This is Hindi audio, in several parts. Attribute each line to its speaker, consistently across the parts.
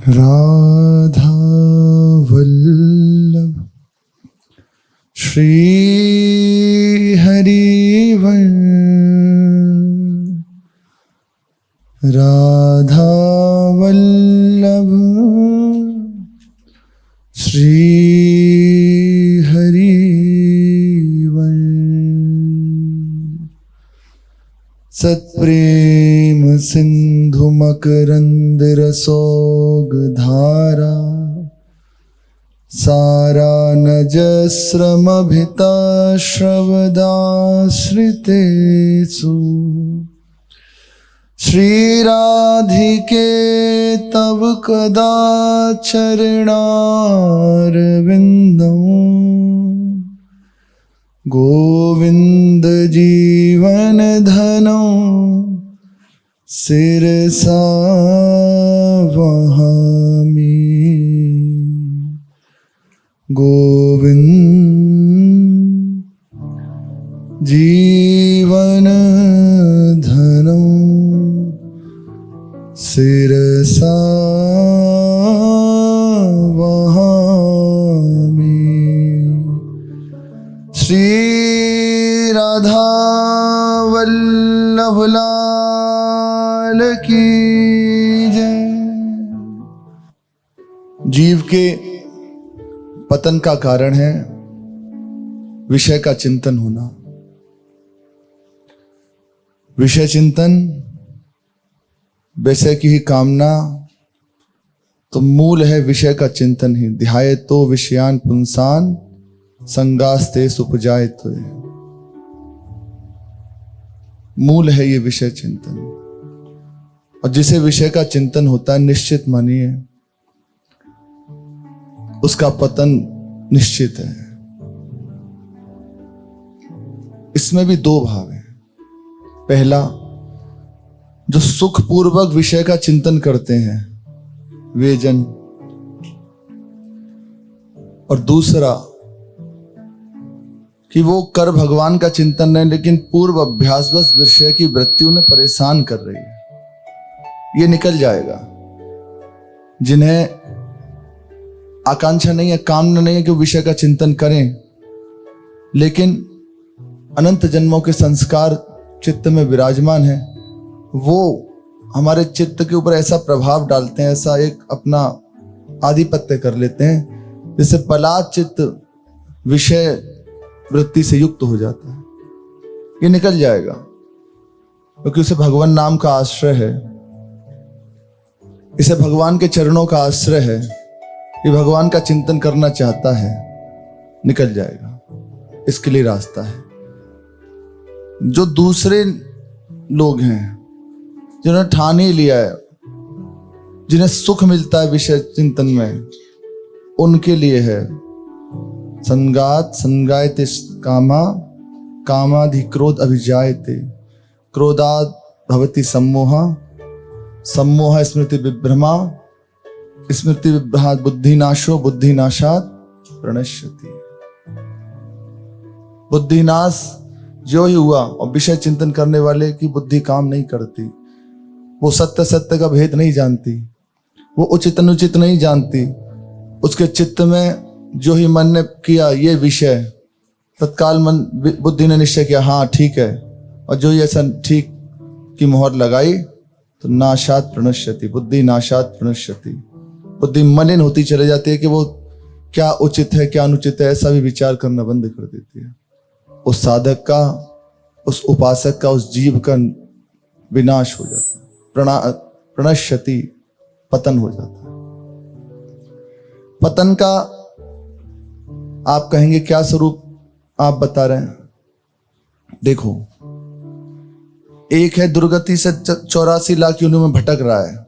Speaker 1: राधा वल्लभ श्री हरिवंश, राधा वल्लभ श्री हरिवंश। सत्प्रेम सिंधु मकरंद रसोगधारा, सारानजस्रमभिताश्रवदाश्रितेषु श्रीराधिके तव कदा चरणारविन्दं। गोविंद जीवन धनो शिरसा वहामि। गोविंद जीवन धनो शिरसा वहामि। श्री राधा वल्लभ लाल की जय। जीव के पतन का कारण है विषय का चिंतन होना। विषय चिंतन, विषय की ही कामना, तो मूल है विषय का चिंतन ही। ध्यायतो विषयान पुंसान संगास्ते सुपजायते। मूल है ये विषय चिंतन। और जिसे विषय का चिंतन होता है, निश्चित मानिए उसका पतन निश्चित है। इसमें भी दो भाव हैं। पहला, जो सुखपूर्वक विषय का चिंतन करते हैं वे जन, और दूसरा कि वो कर भगवान का चिंतन नहीं, लेकिन पूर्व अभ्यासवश विषय की वृत्ति उन्हें परेशान कर रही है। ये निकल जाएगा। जिन्हें आकांक्षा नहीं है, कामना नहीं है कि विषय का चिंतन करें, लेकिन अनंत जन्मों के संस्कार चित्त में विराजमान है, वो हमारे चित्त के ऊपर ऐसा प्रभाव डालते हैं, ऐसा एक अपना आधिपत्य कर लेते हैं, जिससे पलात चित्त विषय वृत्ति से युक्त हो जाता है। ये निकल जाएगा क्योंकि उसे भगवान नाम का आश्रय है, इसे भगवान के चरणों का आश्रय है, ये भगवान का चिंतन करना चाहता है, निकल जाएगा। इसके लिए रास्ता है। जो दूसरे लोग हैं जिन्होंने ठान ही लिया है, जिन्हें सुख मिलता है विषय चिंतन में, उनके लिए है संगात संगायते कामा कामाधिक्रोध अभिजायते। क्रोधात् भवति सम्मोह सम्मोह स्मृति विभ्रमा स्मृति विभ्रमात् बुद्धिनाशो बुद्धिनाशात् प्रणश्यति। बुद्धिनाश जो ही हुआ, और विषय चिंतन करने वाले की बुद्धि काम नहीं करती। वो सत्य सत्य का भेद नहीं जानती, वो उचित अनुचित नहीं जानती। उसके चित्त में जो ही मन ने किया ये विषय, तत्काल मन बुद्धि ने निश्चय किया हाँ ठीक है, और जो ही ऐसा ठीक की मोहर लगाई तो नाशात प्रणश्यति, बुद्धि नाशात प्रणश्यति। बुद्धि मलिन होती चले जाती है कि वो क्या उचित है क्या अनुचित है ऐसा भी विचार करना बंद कर देती है। उस साधक का, उस उपासक का, उस जीव का विनाश हो जाता है, प्रणश्यति, पतन हो जाता है। पतन का आप कहेंगे क्या स्वरूप आप बता रहे हैं? देखो, एक है दुर्गति से 84 लाख योनियों में भटक रहा है।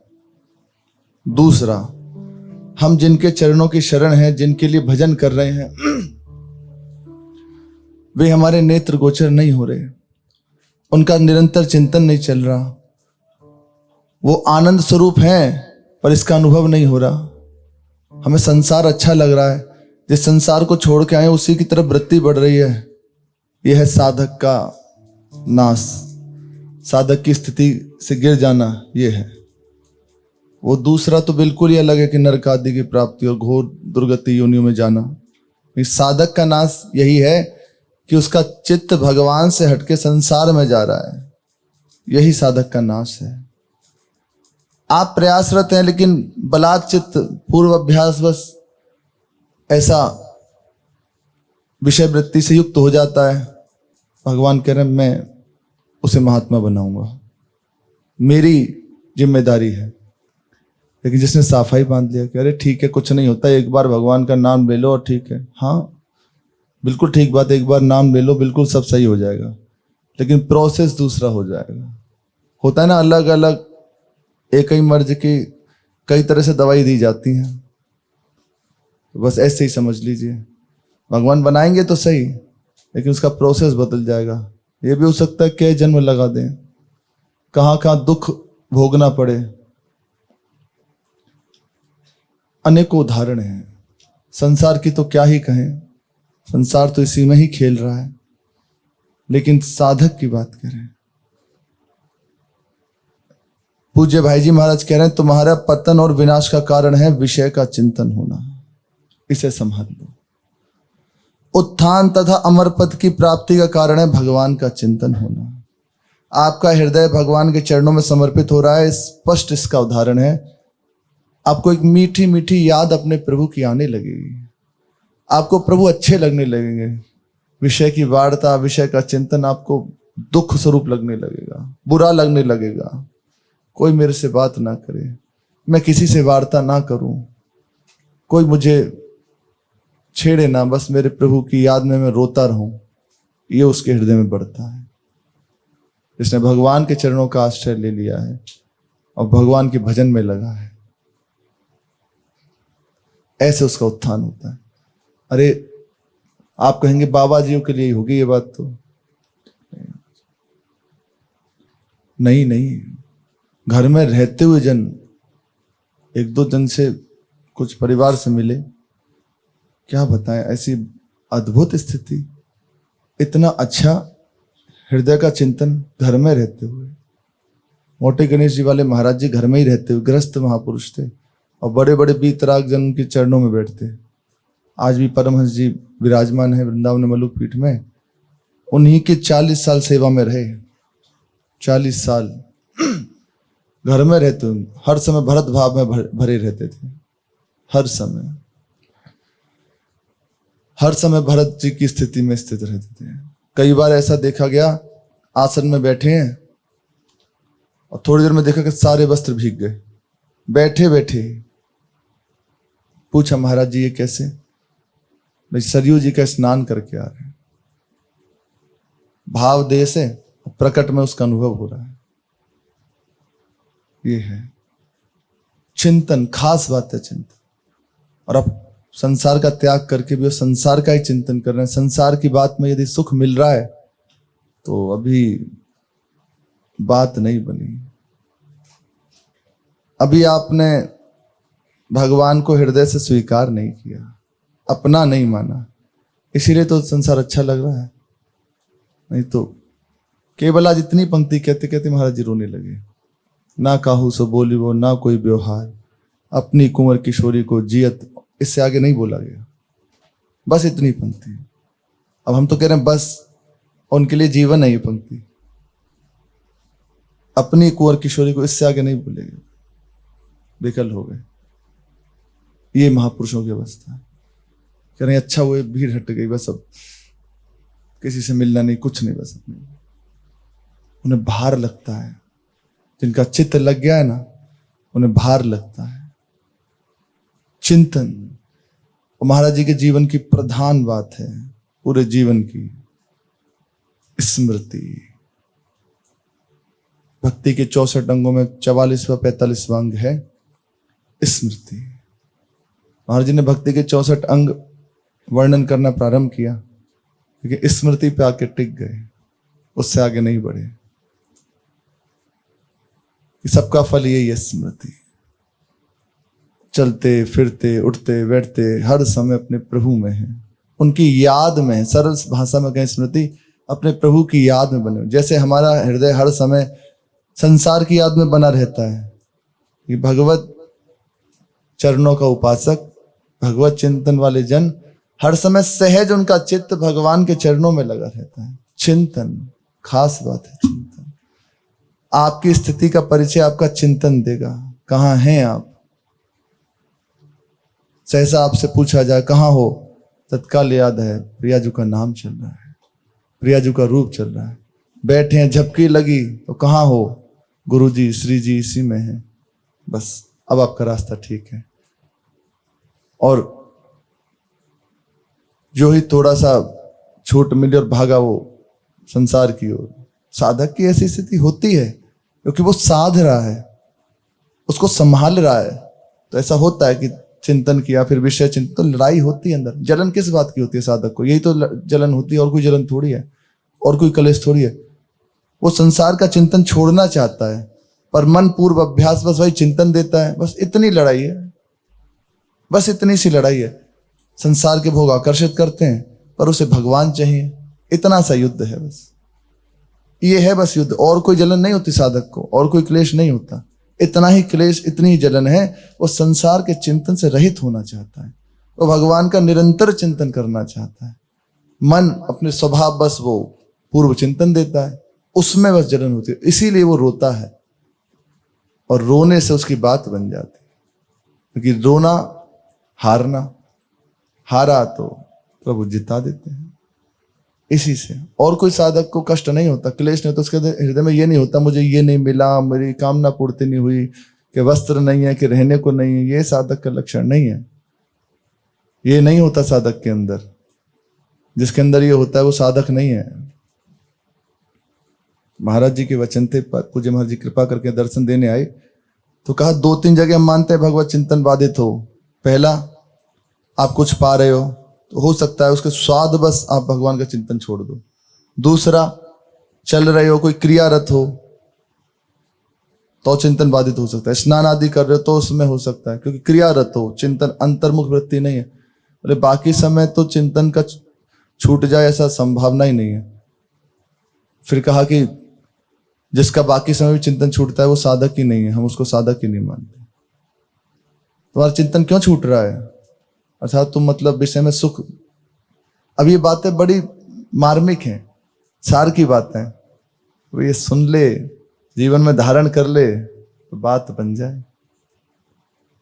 Speaker 1: दूसरा, हम जिनके चरणों की शरण है, जिनके लिए भजन कर रहे हैं, वे हमारे नेत्र गोचर नहीं हो रहे, उनका निरंतर चिंतन नहीं चल रहा। वो आनंद स्वरूप हैं पर इसका अनुभव नहीं हो रहा। हमें संसार अच्छा लग रहा है, जिस संसार को छोड़ के आए उसी की तरफ वृत्ति बढ़ रही है। यह है साधक का नाश, साधक की स्थिति से गिर जाना। यह है वो दूसरा तो बिल्कुल ही अलग है कि नरक आदि की प्राप्ति और घोर दुर्गति योनियों में जाना। इस साधक का नाश यही है कि उसका चित्त भगवान से हटके संसार में जा रहा है, यही साधक का नाश है। आप प्रयासरत हैं लेकिन बलात् चित्त पूर्व अभ्यास बस ऐसा विषय वृत्ति से युक्त हो जाता है। भगवान कह रहे हैं मैं उसे महात्मा बनाऊंगा, मेरी जिम्मेदारी है। लेकिन जिसने साफाई बांध लिया कि अरे ठीक है कुछ नहीं होता, एक बार भगवान का नाम ले लो और ठीक है, हाँ बिल्कुल ठीक बात, एक बार नाम ले लो बिल्कुल सब सही हो जाएगा, लेकिन प्रोसेस दूसरा हो जाएगा। होता है ना, अलग अलग एक ही मर्ज की कई तरह से दवाई दी जाती हैं, बस ऐसे ही समझ लीजिए। भगवान बनाएंगे तो सही, लेकिन उसका प्रोसेस बदल जाएगा। ये भी हो सकता है कई जन्म लगा दें, कहाँ कहाँ दुख भोगना पड़े। अनेकों उदाहरण हैं, संसार की तो क्या ही कहें, संसार तो इसी में ही खेल रहा है। लेकिन साधक की बात करें, पूज्य भाई जी महाराज कह रहे हैं तुम्हारा पतन और विनाश का कारण है विषय का चिंतन होना, इसे संभाल लो। उत्थान तथा अमर पद की प्राप्ति का कारण है भगवान का चिंतन होना। आपका हृदय भगवान के चरणों में समर्पित हो रहा है, स्पष्ट इसका उदाहरण है। आपको एक मीठी मीठी याद अपने प्रभु की आने लगेगी, आपको प्रभु अच्छे लगने लगेंगे। विषय की वार्ता, विषय का चिंतन आपको दुख स्वरूप लगने लगेगा, बुरा लगने लगेगा। कोई मेरे से बात ना करे, मैं किसी से वार्ता ना करूं, कोई मुझे छेड़े ना, बस मेरे प्रभु की याद में मैं रोता रहूं, ये उसके हृदय में बढ़ता है। जिसने भगवान के चरणों का आश्रय ले लिया है और भगवान के भजन में लगा है, ऐसे उसका उत्थान होता है। अरे आप कहेंगे बाबा जियों के लिए होगी ये बात, तो नहीं, घर में रहते हुए जन, एक दो जन से, कुछ परिवार से मिले, क्या बताएं ऐसी अद्भुत स्थिति, इतना अच्छा हृदय का चिंतन घर में रहते हुए। मोटे गणेश जी वाले महाराज जी घर में ही रहते हुए गृहस्थ महापुरुष थे, और बड़े बड़े बीतराग जन उनके चरणों में बैठते। आज भी परमहंस जी विराजमान है वृंदावन मलुक पीठ में, उन्हीं के 40 साल सेवा में रहे, 40 साल घर में रहते हुए, हर समय भरत भाव में भरे रहते थे। हर समय भरत जी की स्थिति में स्थित रहते थे। कई बार ऐसा देखा गया, आसन में बैठे हैं और थोड़ी देर में देखा कि सारे वस्त्र भीग गए, बैठे बैठे। पूछा महाराज जी ये कैसे? सरयू जी का स्नान करके आ रहे हैं, भाव देह से प्रकट में उसका अनुभव हो रहा है। ये है चिंतन, खास बात है चिंतन। और अब संसार का त्याग करके भी वो संसार का ही चिंतन कर रहे हैं। संसार की बात में यदि सुख मिल रहा है तो अभी बात नहीं बनी, अभी आपने भगवान को हृदय से स्वीकार नहीं किया, अपना नहीं माना, इसीलिए तो संसार अच्छा लग रहा है। नहीं तो केवल आज इतनी पंक्ति कहते कहते महाराज जी रोने लगे। ना काहू सो बोली वो ना कोई व्यवहार, अपनी कुंवर किशोरी को जियत, इससे आगे नहीं बोला गया, बस इतनी पंक्ति। अब हम तो कह रहे हैं बस, उनके लिए जीवन है ये पंक्ति, अपनी कुंवर किशोरी को, इससे आगे नहीं बोलेंगे, विकल हो गए। ये महापुरुषों की अवस्था है। कह रहे हैं अच्छा हुए भीड़ हट गई, बस अब किसी से मिलना नहीं, कुछ नहीं, बस अपने। उन्हें भार लगता है, जिनका चित्त लग गया है ना, उन्हें भार लगता है। चिंतन महाराज जी के जीवन की प्रधान बात है, पूरे जीवन की स्मृति। भक्ति के 64 अंगों में 44वां 45वां अंग है स्मृति। महाराज जी ने भक्ति के 64 अंग वर्णन करना प्रारंभ किया, क्योंकि स्मृति पे आके टिक गए, उससे आगे नहीं बढ़े। कि सबका फल यही है, स्मृति। चलते फिरते उठते बैठते हर समय अपने प्रभु में है, उनकी याद में है। सरल भाषा में कहें, स्मृति अपने प्रभु की याद में बने। जैसे हमारा हृदय हर समय संसार की याद में बना रहता है, कि भगवत चरणों का उपासक, भगवत चिंतन वाले जन, हर समय सहज उनका चित्त भगवान के चरणों में लगा रहता है। चिंतन खास बात है। चिंतन आपकी स्थिति का परिचय आपका चिंतन देगा। कहाँ हैं आप? सहसा आपसे पूछा जाए कहाँ हो, तत्काल याद है प्रियाजू का नाम चल रहा है, प्रियाजू का रूप चल रहा है। बैठे हैं, झपकी लगी तो कहाँ हो? गुरुजी श्री जी इसी में है। बस अब आपका रास्ता ठीक है। और जो ही थोड़ा सा छूट मिली और भागा वो संसार की ओर। साधक की ऐसी स्थिति होती है क्योंकि वो साध रहा है, उसको संभाल रहा है। तो ऐसा होता है कि चिंतन किया, फिर विषय चिंतन, तो लड़ाई होती है अंदर। जलन किस बात की होती है साधक को? यही तो जलन होती है, और कोई जलन थोड़ी है, और कोई कलेश थोड़ी है। वो संसार का चिंतन छोड़ना चाहता है, पर मन पूर्व अभ्यास बस वही चिंतन देता है। बस इतनी लड़ाई है, बस इतनी सी लड़ाई है। संसार के भोग आकर्षित करते हैं, पर उसे भगवान चाहिए। इतना सा युद्ध है बस, ये है बस युद्ध। और कोई जलन नहीं होती साधक को, और कोई क्लेश नहीं होता। इतना ही क्लेश, इतनी ही जलन है। वो संसार के चिंतन से रहित होना चाहता है, वो भगवान का निरंतर चिंतन करना चाहता है। मन अपने स्वभाव बस वो पूर्व चिंतन देता है, उसमें बस जलन होती है। इसीलिए वो रोता है, और रोने से उसकी बात बन जाती है। क्योंकि रोना हारना, हारा तो प्रभु जिता देते हैं। इसी से और कोई साधक को कष्ट नहीं होता, क्लेश नहीं होता। उसके हृदय में ये नहीं होता मुझे ये नहीं मिला, मेरी कामना पूर्ति नहीं हुई, कि वस्त्र नहीं है, कि रहने को नहीं है। ये साधक का लक्षण नहीं है। ये नहीं होता साधक के अंदर। जिसके अंदर ये होता है वो साधक नहीं है। महाराज जी के वचन थे, पूज्य महाराज जी कृपा करके दर्शन देने आए तो कहा 2-3 जगह हम मानते हैं भगवत चिंतन बाधित हो। पहला, आप कुछ पा रहे हो तो हो सकता है उसके स्वाद बस आप भगवान का चिंतन छोड़ दो। दूसरा, चल रहे हो, कोई क्रियारत हो तो चिंतन बाधित हो सकता है। स्नान आदि कर रहे हो तो उसमें हो सकता है, क्योंकि क्रियारत हो, चिंतन अंतर्मुख वृत्ति नहीं है। अरे बाकी समय तो चिंतन का छूट जाए ऐसा संभावना ही नहीं है। फिर कहा कि जिसका बाकी समय भी चिंतन छूटता है वो साधक ही नहीं है, हम उसको साधक ही नहीं मानते। तुम्हारा चिंतन क्यों छूट रहा है? अर्थात तुम मतलब विषय में सुख। अब ये बातें बड़ी मार्मिक हैं, सार की बातें, वो ये सुन ले, जीवन में धारण कर ले तो बात बन जाए।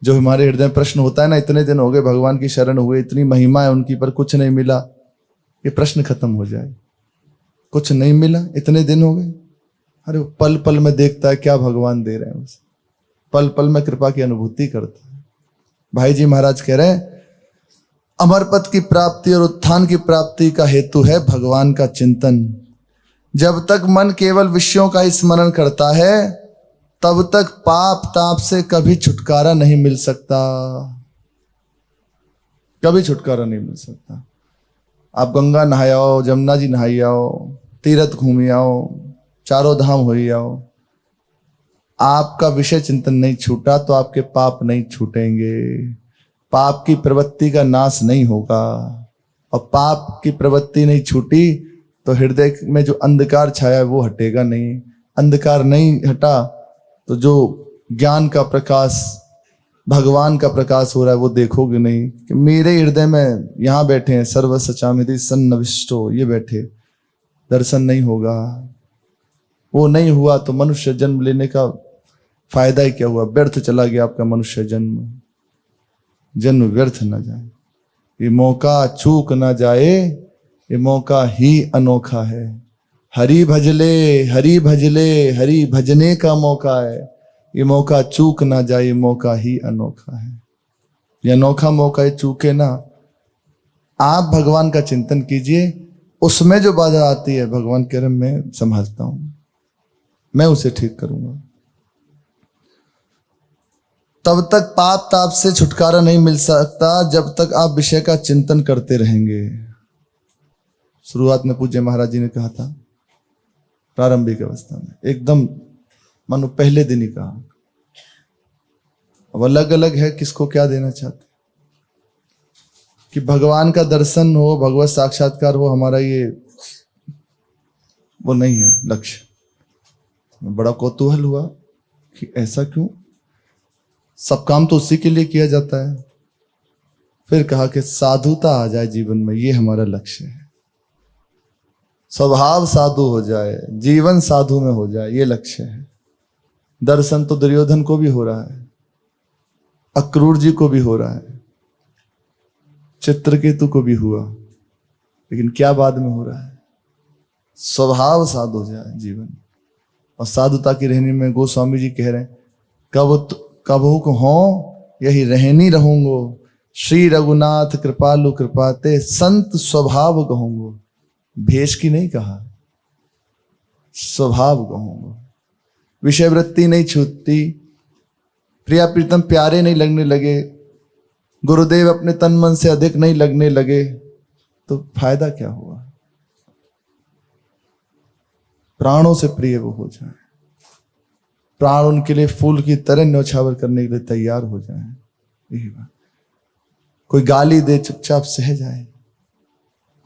Speaker 1: जो हमारे हृदय में प्रश्न होता है ना, इतने दिन हो गए भगवान की शरण हुए, इतनी महिमा है उनकी, पर कुछ नहीं मिला, ये प्रश्न खत्म हो जाए। कुछ नहीं मिला, इतने दिन हो गए। अरे पल पल में देखता है क्या भगवान दे रहे हैं उसे, पल पल में कृपा की अनुभूति करता है। भाई जी महाराज कह रहे हैं अमर पद की प्राप्ति और उत्थान की प्राप्ति का हेतु है भगवान का चिंतन। जब तक मन केवल विषयों का स्मरण करता है तब तक पाप ताप से कभी छुटकारा नहीं मिल सकता, कभी छुटकारा नहीं मिल सकता। आप गंगा नहाए आओ, जमुना जी नहाई आओ, तीर्थ घूमी आओ, चारों धाम होई आओ, आपका विषय चिंतन नहीं छूटा तो आपके पाप नहीं छूटेंगे, पाप की प्रवृत्ति का नाश नहीं होगा। और पाप की प्रवृत्ति नहीं छूटी तो हृदय में जो अंधकार छाया है वो हटेगा नहीं। अंधकार नहीं हटा तो जो ज्ञान का प्रकाश, भगवान का प्रकाश हो रहा है वो देखोगे नहीं। कि मेरे हृदय में यहाँ बैठे हैं सर्व सचामिति सन्नविष्टो, ये बैठे, दर्शन नहीं होगा। वो नहीं हुआ तो मनुष्य जन्म लेने का फायदा ही क्या हुआ? व्यर्थ चला गया आपका मनुष्य जन्म, जन्म व्यर्थ न जाए। ये मौका चूक ना जाए, ये मौका ही अनोखा है। हरि भजले, हरि भजले, हरि भजने का मौका है। ये मौका चूक ना जाए, मौका ही अनोखा है। ये अनोखा मौका है, चूके ना। आप भगवान का चिंतन कीजिए, उसमें जो बाधा आती है भगवान कह रहे मैं संभालता हूं, मैं उसे ठीक करूंगा। तब तक पाप ताप से छुटकारा नहीं मिल सकता जब तक आप विषय का चिंतन करते रहेंगे। शुरुआत में पूज्य महाराज जी ने कहा था, प्रारंभिक अवस्था में एकदम मानो पहले दिन ही कहा। अब अलग अलग है किसको क्या देना चाहते कि भगवान का दर्शन हो, भगवत साक्षात्कार हो, हमारा ये वो नहीं है लक्ष्य। बड़ा कौतूहल हुआ कि ऐसा क्यों। सब काम तो उसी के लिए किया जाता है। फिर कहा कि साधुता आ जाए जीवन में, ये हमारा लक्ष्य है। स्वभाव साधु हो जाए, जीवन साधु में हो जाए, ये लक्ष्य है। दर्शन तो दुर्योधन को भी हो रहा है, अक्रूर जी को भी हो रहा है, चित्रकेतु को भी हुआ, लेकिन क्या बाद में हो रहा है? स्वभाव साधु हो जाए जीवन। और साधुता की रहनी में गोस्वामी जी कह रहे हैं, कब को हो यही रहनी रहूंगो, श्री रघुनाथ कृपालु कृपाते, संत स्वभाव कहूंगो। भेष की नहीं कहा, स्वभाव कहूंगो। विषय वृत्ति नहीं छूटती, प्रिया प्रीतम प्यारे नहीं लगने लगे, गुरुदेव अपने तन मन से अधिक नहीं लगने लगे, तो फायदा क्या हुआ? प्राणों से प्रिय वो हो जाए, प्राण उनके लिए फूल की तरह न्यौछावर करने के लिए तैयार हो जाए। यही बात। कोई गाली दे चुपचाप सह जाए।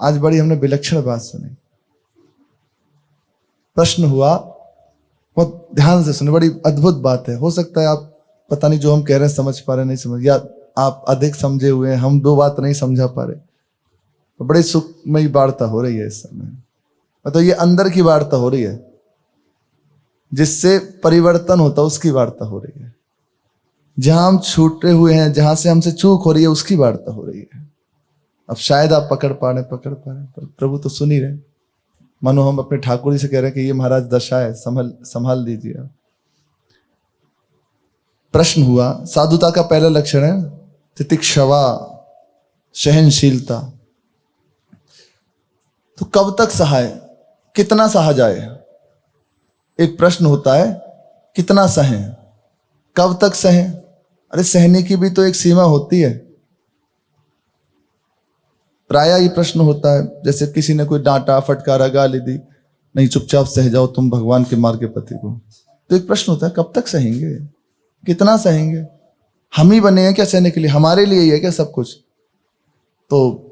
Speaker 1: आज बड़ी हमने विलक्षण बात सुनी। प्रश्न हुआ, बहुत ध्यान से सुने, बड़ी अद्भुत बात है। हो सकता है आप पता नहीं जो हम कह रहे हैं समझ पा रहे नहीं समझ, या आप अधिक समझे हुए हैं, हम दो बात नहीं समझा पा रहे। तो बड़ी सुखमयी वार्ता हो रही है इस समय। मतलब ये अंदर की वार्ता हो रही है, जिससे परिवर्तन होता है उसकी वार्ता हो रही है। जहां हम छूटे हुए हैं, जहां से हमसे चूक हो रही है, उसकी वार्ता हो रही है। अब शायद आप पकड़ पा रहे, पर प्रभु तो सुन ही रहे। मानो हम अपने ठाकुर जी से कह रहे हैं कि ये महाराज दशा है, संभाल दीजिए आप। प्रश्न हुआ, साधुता का पहला लक्षण है तितिक्षवा, सहनशीलता। तो कब तक सहाय, कितना सहा जाए? एक प्रश्न होता है, कितना सहें, कब तक सहें? अरे सहने की भी तो एक सीमा होती है। प्रायः ये प्रश्न होता है, जैसे किसी ने कोई डांटा, फटकारा, गाली दी, नहीं चुपचाप सह जाओ तुम भगवान के मार के पति को। तो एक प्रश्न होता है, कब तक सहेंगे, कितना सहेंगे? हम ही बने हैं क्या सहने के लिए? हमारे लिए ही है क्या सब कुछ? तो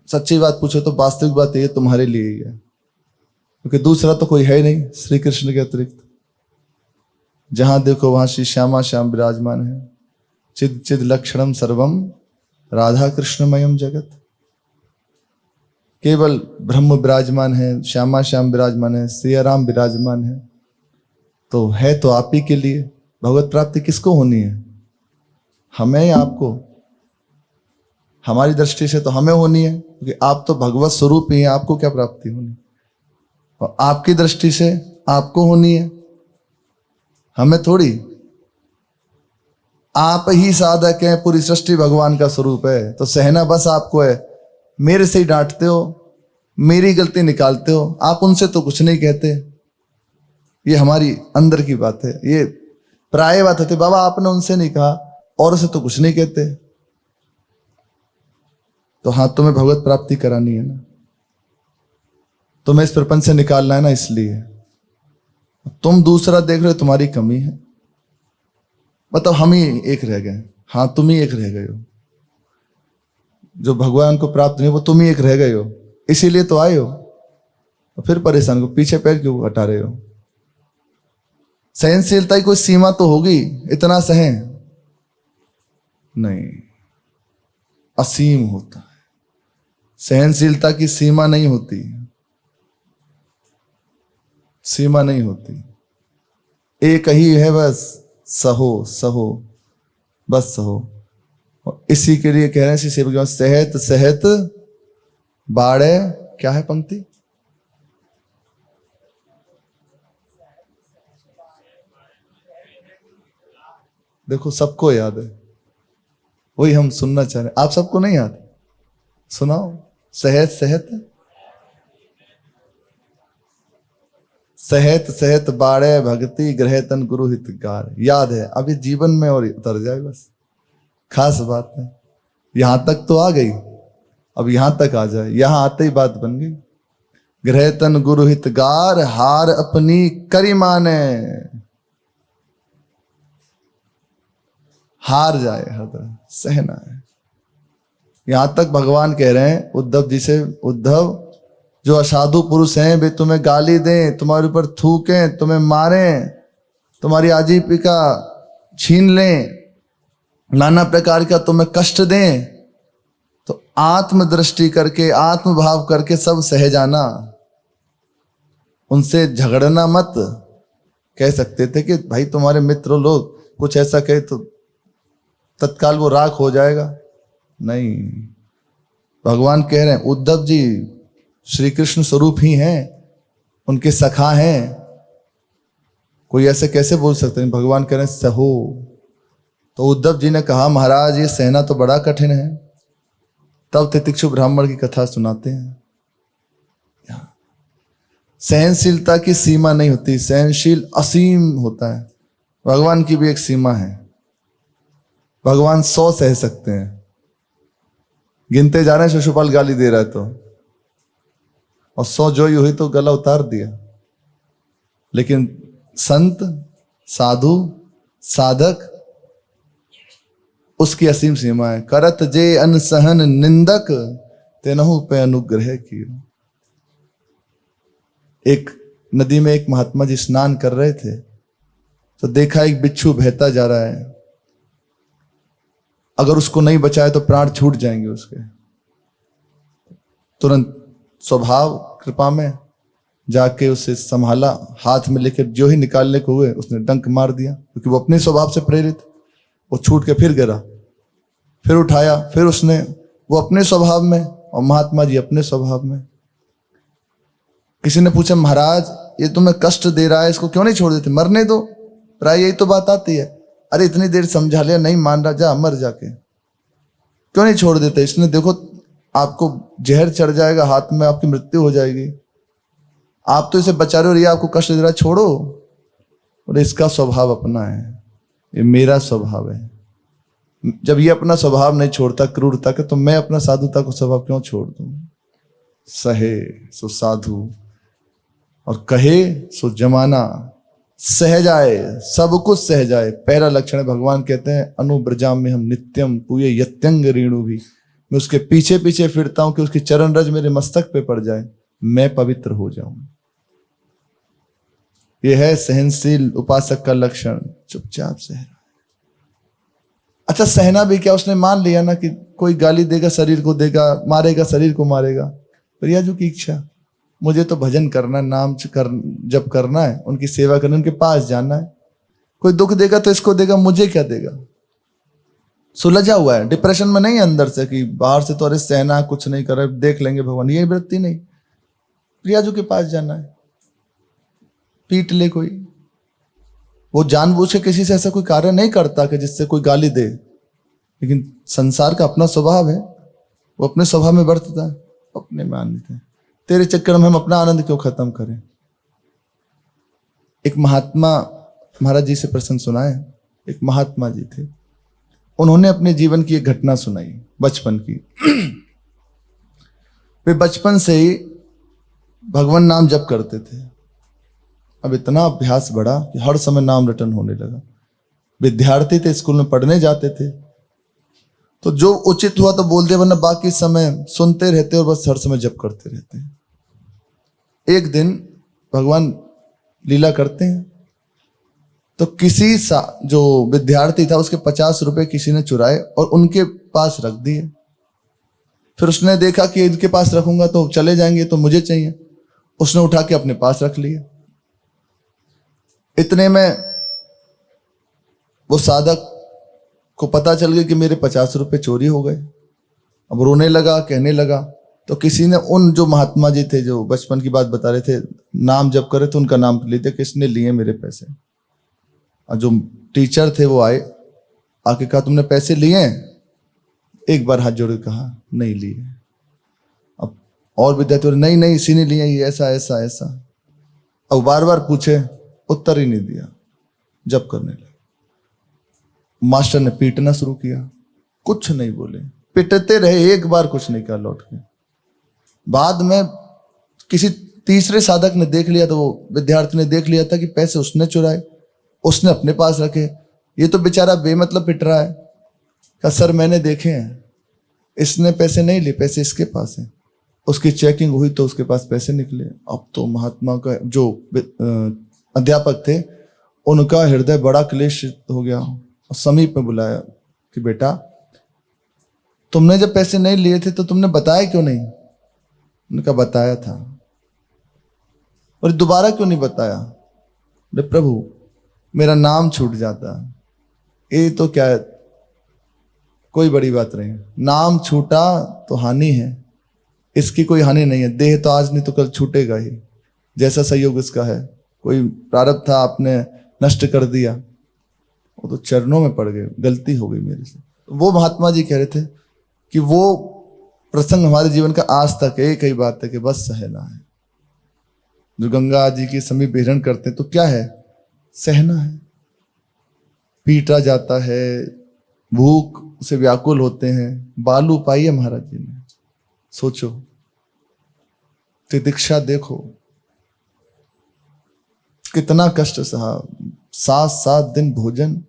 Speaker 1: सच्ची बात पूछो तो वास्तविक बात ये तुम्हारे लिए ही है, क्योंकि दूसरा तो कोई है नहीं श्री कृष्ण के अतिरिक्त। जहां देखो वहां श्री श्यामा श्याम विराजमान है। चिद चिद लक्षणम सर्वम राधा कृष्णमयम जगत। केवल ब्रह्म विराजमान है, श्यामा श्याम विराजमान है, सिया राम विराजमान है। तो है तो आप ही के लिए। भगवत प्राप्ति किसको होनी है? हमें या आपको? हमारी दृष्टि से तो हमें होनी है, क्योंकि आप तो भगवत स्वरूप ही हैं। आपको क्या प्राप्ति होनी? और आपकी दृष्टि से आपको होनी है, हमें थोड़ी। आप ही साधक हैं, पूरी सृष्टि भगवान का स्वरूप है, तो सहना बस आपको है। मेरे से ही डांटते हो, मेरी गलती निकालते हो, आप उनसे तो कुछ नहीं कहते। ये हमारी अंदर की बात है, ये प्राय बात होती। बाबा आपने उनसे नहीं कहा, और से तो कुछ नहीं कहते। तो हाँ, तुम्हें भगवत प्राप्ति करानी है ना, तुम्हें इस प्रपंच से निकालना है ना, इसलिए तुम दूसरा देख रहे हो, तुम्हारी कमी है। मतलब हम ही एक रह गए। हाँ, तुम ही एक रह गए हो। जो भगवान को प्राप्त नहीं, वो तुम ही एक रह गए हो, इसीलिए तो आए हो। तो फिर परेशान को पीछे पैर क्यों हटा रहे हो? सहनशीलता की कोई सीमा तो होगी, इतना सहे नहीं, असीम होता है। सहनशीलता की सीमा नहीं होती, सीमा नहीं होती। एक ही है बस, सहो सहो, बस सहो। और इसी के लिए कह रहे हैं श्री सेवक जी, सहत सहत बाड़े, क्या है पंक्ति? देखो सबको याद है, वही हम सुनना चाह रहे हैं। आप सबको नहीं याद? सुनाओ। सहत सहत सहत सहत बाड़े भक्ति ग्रहतन गुरु हितकार। याद है, अभी जीवन में और उतर जाए बस। खास बात है, यहां तक तो आ गई, अब यहां तक आ जाए। यहां आते ही बात बन गई। ग्रहतन गुरु हितगार, हार अपनी करी माने। हार जाए हर तरह, सहना है। यहां तक भगवान कह रहे हैं उद्धव जी से, उद्धव जो असाधु पुरुष हैं वे तुम्हें गाली दें, तुम्हारे ऊपर थूकें, तुम्हें मारें, तुम्हारी आजीविका छीन लें, नाना प्रकार का तुम्हें कष्ट दें तो आत्मदृष्टि करके, आत्मभाव करके सब सह जाना, उनसे झगड़ना मत। कह सकते थे कि भाई तुम्हारे मित्र लोग कुछ ऐसा कहे तो तत्काल वो राख हो जाएगा, नहीं। भगवान कह रहे हैं उद्धव जी श्री कृष्ण स्वरूप ही हैं, उनके सखा हैं, कोई ऐसे कैसे बोल सकते हैं। भगवान कह रहे हैं सहो। तो उद्धव जी ने कहा महाराज ये सहना तो बड़ा कठिन है। तब तितिक्षु ब्राह्मण की कथा सुनाते हैं। सहनशीलता की सीमा नहीं होती, सहनशील असीम होता है। भगवान की भी एक सीमा है, भगवान 100 सह सकते हैं। गिनते जा रहे हैं, शिशुपाल गाली दे रहा है तो, और 100 जोई हुई तो गला उतार दिया। लेकिन संत, साधु, साधक, उसकी असीम सीमा है। करत जे अनसहन निंदक तेनहु पे अनुग्रह की। एक नदी में एक महात्मा जी स्नान कर रहे थे तो देखा एक बिच्छू बहता जा रहा है, अगर उसको नहीं बचाए तो प्राण छूट जाएंगे उसके। तुरंत स्वभाव कृपा में जाके उसे संभाला, हाथ में लेकर जो ही निकालने को हुए उसने डंक मार दिया, क्योंकि वो अपने स्वभाव से प्रेरित, वो छूट के फिर गिरा, फिर उठाया, फिर उसने, वो अपने स्वभाव में और महात्मा जी अपने स्वभाव में। किसी ने पूछा महाराज ये तुम्हें कष्ट दे रहा है, इसको क्यों नहीं छोड़ देते, मरने दो। प्राय यही तो बात आती है, अरे इतनी देर समझा लिया, नहीं मान रहा, जा मर जाके, क्यों नहीं छोड़ देते। इसने देखो आपको जहर चढ़ जाएगा हाथ में, आपकी मृत्यु हो जाएगी, आप तो इसे बचा रहे हो, ये आपको कष्ट दे रहा है, छोड़ो। और इसका स्वभाव अपना है, ये मेरा स्वभाव है। जब ये अपना स्वभाव नहीं छोड़ता क्रूरता का, तो मैं अपना साधुता को स्वभाव क्यों छोड़ दूं। सहे सो साधु और कहे सो जमाना, सह जाए, सब कुछ सह जाए, पहला लक्षण है। भगवान कहते हैं अनुब्रजाम में हम नित्यम पूये यत्यंग रेणु भी, मैं उसके पीछे पीछे फिरता हूं कि उसकी चरण रज मेरे मस्तक पे पड़ जाए, मैं पवित्र हो जाऊं। यह है सहनशील उपासक का लक्षण, चुपचाप सह रहा है। अच्छा सहना भी क्या, उसने मान लिया ना कि कोई गाली देगा शरीर को देगा, मारेगा शरीर को मारेगा, प्रियाजू की इच्छा, मुझे तो भजन करना, नाम जप करना है, उनकी सेवा करना, उनके पास जाना है। कोई दुख देगा तो इसको देगा, मुझे क्या देगा। सुलझा हुआ है, डिप्रेशन में नहीं है अंदर से कि बाहर से तो अरे सहना कुछ नहीं कर रहे, देख लेंगे भगवान, ये वृत्ति नहीं। प्रियाजू के पास जाना है, पीट ले कोई, वो जानबूझ के किसी से ऐसा कोई कार्य नहीं करता कि जिससे कोई गाली दे, लेकिन संसार का अपना स्वभाव है, वो अपने स्वभाव में बरतता है, अपने में आनंदित है। तेरे चक्कर में हम अपना आनंद क्यों खत्म करें। एक महात्मा महाराज जी से प्रसंग सुना है। एक महात्मा जी थे, उन्होंने अपने जीवन की एक घटना सुनाई बचपन की। वे बचपन से ही भगवान नाम जप करते थे। अब इतना अभ्यास बढ़ा कि हर समय नाम रटन होने लगा। विद्यार्थी थे, स्कूल में पढ़ने जाते थे, तो जो उचित हुआ तो बोल दिया, वरना बाकी समय सुनते रहते और बस हर समय जप करते रहते। एक दिन भगवान लीला करते हैं, तो किसी जो विद्यार्थी था उसके 50 रुपए किसी ने चुराए और उनके पास रख दिए। फिर उसने देखा कि इनके पास रखूंगा तो चले जाएंगे, तो मुझे चाहिए, उसने उठा के अपने पास रख लिए। इतने में वो साधक को पता चल गया कि मेरे 50 रुपए चोरी हो गए। अब रोने लगा, कहने लगा। तो किसी ने उन जो महात्मा जी थे जो बचपन की बात बता रहे थे, नाम जब करे तो उनका नाम लेते, किसने लिए मेरे पैसे। और जो टीचर थे वो आए, आके कहा तुमने पैसे लिए? एक बार हाथ जोड़ के कहा नहीं लिए। अब और विद्यार्थी नहीं नहीं इसी ने लिए, ये ऐसा ऐसा ऐसा। अब बार बार पूछे, उत्तर ही नहीं दिया, जब करने लगे। मास्टर ने पीटना शुरू किया, कुछ नहीं बोले, पिटते रहे, एक बार कुछ नहीं कहा लौट के। बाद में किसी तीसरे साधक ने देख लिया, तो वो विद्यार्थी ने देख लिया था कि पैसे उसने चुराए, उसने अपने पास रखे, ये तो बेचारा बेमतलब पिट रहा है। कहा सर मैंने देखे हैं, इसने पैसे नहीं लिए, पैसे इसके पास हैं। उसकी चेकिंग हुई तो उसके पास पैसे निकले। अब तो महात्मा का जो अध्यापक थे, उनका हृदय बड़ा क्लेश हो गया। समीप में बुलाया, कि बेटा तुमने जब पैसे नहीं लिए थे तो तुमने बताया क्यों नहीं? उनका बताया था। और दोबारा क्यों नहीं बताया? बोले प्रभु मेरा नाम छूट जाता। ये तो क्या है, कोई बड़ी बात नहीं, नाम छूटा तो हानि है, इसकी कोई हानि नहीं है। देह तो आज नहीं तो कल छूटेगा ही, जैसा संयोग इसका है। कोई प्रारब्ध था आपने नष्ट कर दिया, वो तो चरणों में पड़ गए, गलती हो गई मेरे से। वो महात्मा जी कह रहे थे कि वो प्रसंग हमारे जीवन का आज तक एक ही बात है कि बस सहना है। जो गंगा जी के समीप विहरण करते हैं तो क्या है? सहना है। पीटा जाता है, भूख से व्याकुल होते हैं, बालू पाई है महाराज जी ने। सोचो, तितिक्षा देखो, कितना कष्ट सहा। 7 दिन भोजन,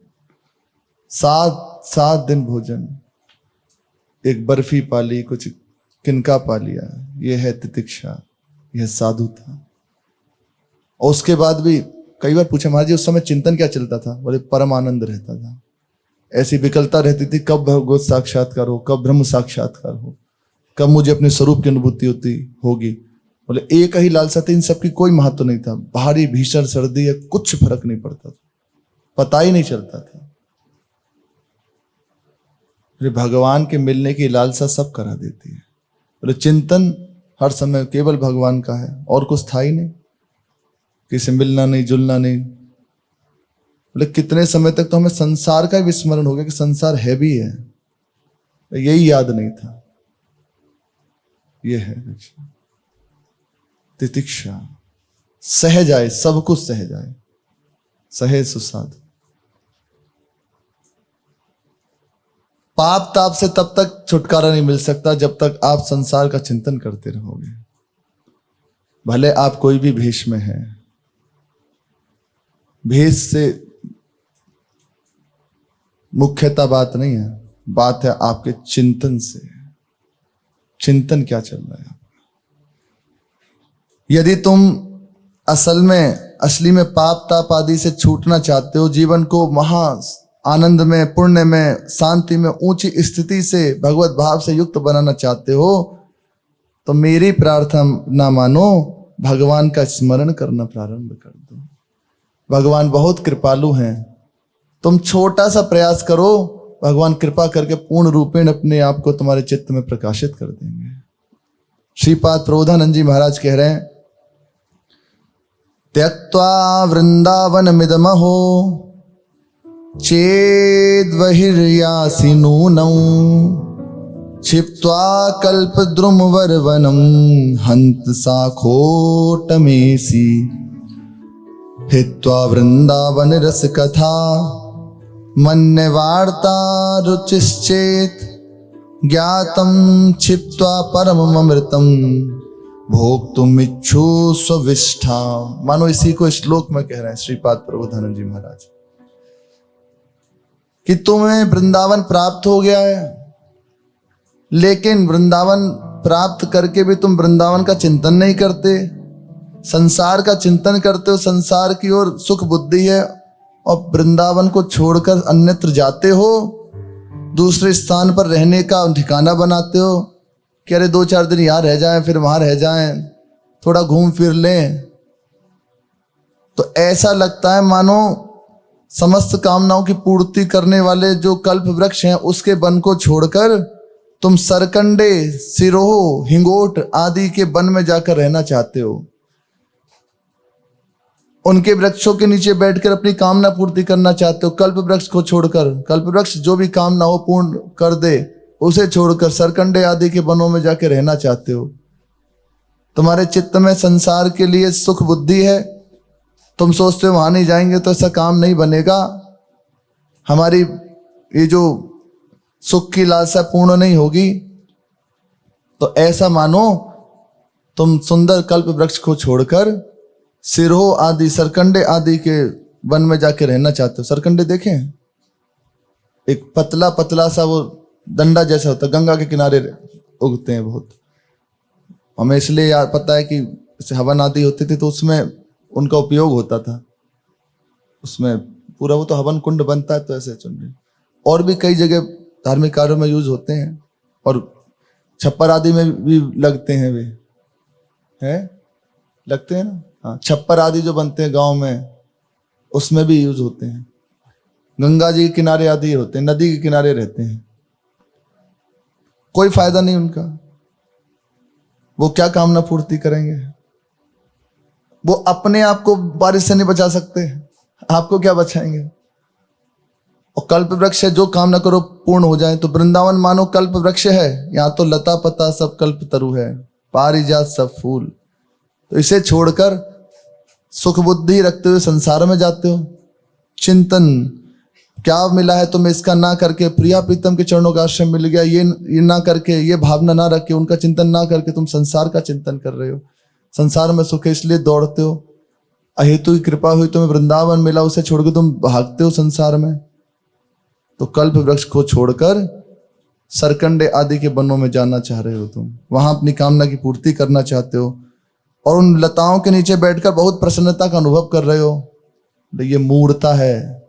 Speaker 1: 7 दिन भोजन, एक बर्फी पाली, कुछ किनका पा लिया। यह है तितिक्षा, यह साधु था। और उसके बाद भी कई बार पूछा महाराज जी उस समय चिंतन क्या चलता था? बोले परम आनंद रहता था। ऐसी विकलता रहती थी, कब भगवत साक्षात्कार हो, कब ब्रह्म साक्षात्कार हो, कब मुझे अपने स्वरूप की अनुभूति होगी। बोले एक ही लालसा थी, इन सबकी कोई महत्व नहीं था। भारी भीषण सर्दी है, कुछ फर्क नहीं पड़ता था, पता ही नहीं चलता था। भगवान के मिलने की लालसा सब करा देती है। बोले चिंतन हर समय केवल भगवान का है, और कुछ था ही नहीं, किसी मिलना नहीं, जुलना नहीं। बोले कितने समय तक तो हमें संसार का विस्मरण हो गया कि संसार है भी है, यही याद नहीं था। यह है तितिक्षा, सह जाए, सब कुछ सह जाए, सहे सुसाध। पाप ताप से तब तक छुटकारा नहीं मिल सकता जब तक आप संसार का चिंतन करते रहोगे। भले आप कोई भी भेष में हैं, भेष से मुख्यता बात नहीं है, बात है आपके चिंतन से। चिंतन क्या चल रहा है? यदि तुम असली में पाप ताप आदि से छूटना चाहते हो, जीवन को महा आनंद में, पुण्य में, शांति में, ऊंची स्थिति से भगवत भाव से युक्त बनाना चाहते हो, तो मेरी प्रार्थना मानो, भगवान का स्मरण करना प्रारंभ कर दो। भगवान बहुत कृपालु हैं। तुम छोटा सा प्रयास करो, भगवान कृपा करके पूर्ण रूपेण अपने आप को तुम्हारे चित्त में प्रकाशित कर देंगे। श्रीपाद प्रबोधानंद जी महाराज कह रहे हैं, त्यक्त्वा वृंदावन मिदमहो चेद बहिर्यासि नूनौ क्षिप्त्वा कल्पद्रुमवर वनम हंत साखोटमेसी हित्वा वृंदावन रस कथा मन्य वार्ता रुचिश्चेत ज्ञातम क्षिप्त्वा परमम अमृतम भोक्तुम इच्छु स्विष्ठा। मानो इसी को श्लोक में कह रहे हैं श्रीपाद प्रबोधानंद जी महाराज कि तुम्हें वृंदावन प्राप्त हो गया है, लेकिन वृंदावन प्राप्त करके भी तुम वृंदावन का चिंतन नहीं करते, संसार का चिंतन करते हो। संसार की ओर सुख बुद्धि है, और वृंदावन को छोड़कर अन्यत्र जाते हो, दूसरे स्थान पर रहने का ठिकाना बनाते हो कि अरे 2-4 दिन यहाँ रह जाएं, फिर वहां रह जाएं, थोड़ा घूम फिर लें। तो ऐसा लगता है मानो समस्त कामनाओं की पूर्ति करने वाले जो कल्प वृक्ष हैं उसके वन को छोड़कर तुम सरकंडे, सिरोह, हिंगोट आदि के वन में जाकर रहना चाहते हो। उनके वृक्षों के नीचे बैठकर अपनी कामना पूर्ति करना चाहते हो। कल्प वृक्ष को छोड़कर, कल्प वृक्ष जो भी कामना हो पूर्ण कर दे, उसे छोड़कर सरकंडे आदि के वनों में जाकर रहना चाहते हो। तुम्हारे चित्त में संसार के लिए सुख बुद्धि है, तुम सोचते हो वहां नहीं जाएंगे तो ऐसा काम नहीं बनेगा, हमारी ये जो सुख की लालसा पूर्ण नहीं होगी। तो ऐसा मानो तुम सुंदर कल्प वृक्ष को छोड़कर सिरोह आदि, सरकंडे आदि के वन में जाके रहना चाहते हो। सरकंडे देखे हैं? एक पतला पतला सा वो डंडा जैसा होता है, गंगा के किनारे उगते हैं बहुत। हमें इसलिए यार पता है कि जैसे हवन आदि होती थी तो उसमें उनका उपयोग होता था। उसमें पूरा वो तो हवन कुंड बनता है, तो ऐसे चुन रही और भी कई जगह धार्मिक कार्यों में यूज होते हैं, और छप्पर आदि में भी लगते हैं, वे हैं लगते हैं ना। हाँ, छप्पर आदि जो बनते हैं गांव में, उसमें भी यूज होते हैं। गंगा जी के किनारे आदि होते हैं, नदी के किनारे रहते हैं, कोई फायदा नहीं उनका। वो क्या कामना पूर्ति करेंगे? वो अपने आप को बारिश से नहीं बचा सकते, आपको क्या बचाएंगे? और कल्प वृक्ष है, जो कामना करो पूर्ण हो जाए। तो वृंदावन मानो कल्प वृक्ष है, यहाँ तो लता पता सब कल्प तरु है, पारिजात सब फूल। तो इसे छोड़कर सुख बुद्धि रखते हुए संसार में जाते हो। चिंतन क्या मिला है तुम्हें, इसका ना करके प्रिया प्रीतम के चरणों का आश्रय मिल गया, ये ना करके, ये भावना ना रख के, उनका चिंतन ना करके तुम संसार का चिंतन कर रहे हो। संसार में सुख है इसलिए दौड़ते हो। अहेतु की कृपा हुई तुम्हें वृंदावन मिला, उसे छोड़ के तुम भागते हो संसार में। तो कल्प वृक्ष को छोड़कर सरकंडे आदि के वनों में जाना चाह रहे हो तुम, वहां अपनी कामना की पूर्ति करना चाहते हो, और उन लताओं के नीचे बैठकर बहुत प्रसन्नता का अनुभव कर रहे हो। ये मूढ़ता है,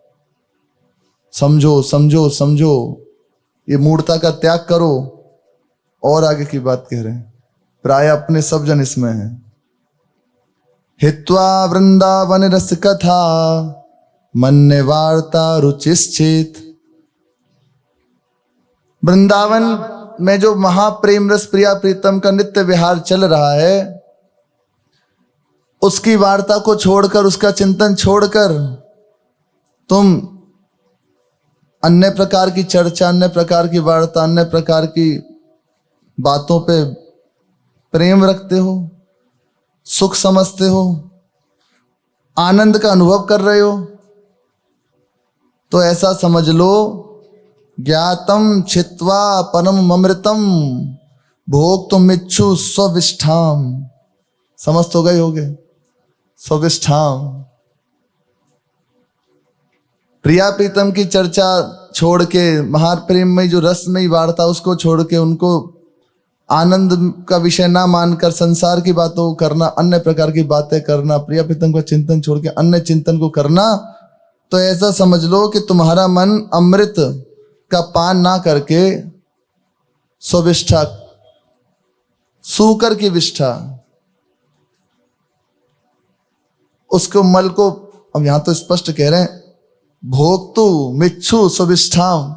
Speaker 1: समझो समझो समझो, ये मूढ़ता का त्याग करो। और आगे की बात कह रहे हैं, प्राय अपने सब जन इसमें हैं। हित्वा वृंदावन रस कथा मन्य वार्ता रुचिश्चित। वृंदावन में जो महाप्रेम रस प्रिया प्रीतम का नित्य विहार चल रहा है, उसकी वार्ता को छोड़कर, उसका चिंतन छोड़कर तुम अन्य प्रकार की चर्चा, अन्य प्रकार की वार्ता, अन्य प्रकार की बातों पे प्रेम रखते हो, सुख समझते हो, आनंद का अनुभव कर रहे हो। तो ऐसा समझ लो, ज्ञातम छित्वा परम अमृतम भोक्तुम इच्छु स्विष्ठाम। समझ तो गए होगे, स्विष्ठाम। प्रिया प्रीतम की चर्चा छोड़ के, महाप्रेम में जो रसमयी वार्ता, उसको छोड़ के, उनको आनंद का विषय ना मानकर संसार की बातों को करना, अन्य प्रकार की बातें करना, प्रिया प्रीतम का चिंतन छोड़ के अन्य चिंतन को करना, तो ऐसा समझ लो कि तुम्हारा मन अमृत का पान ना करके स्विष्ठा, सूकर की विष्ठा, उसको मल को, अब यहां तो स्पष्ट कह रहे हैं, भोक्तु मिच्छु स्विष्ठाम,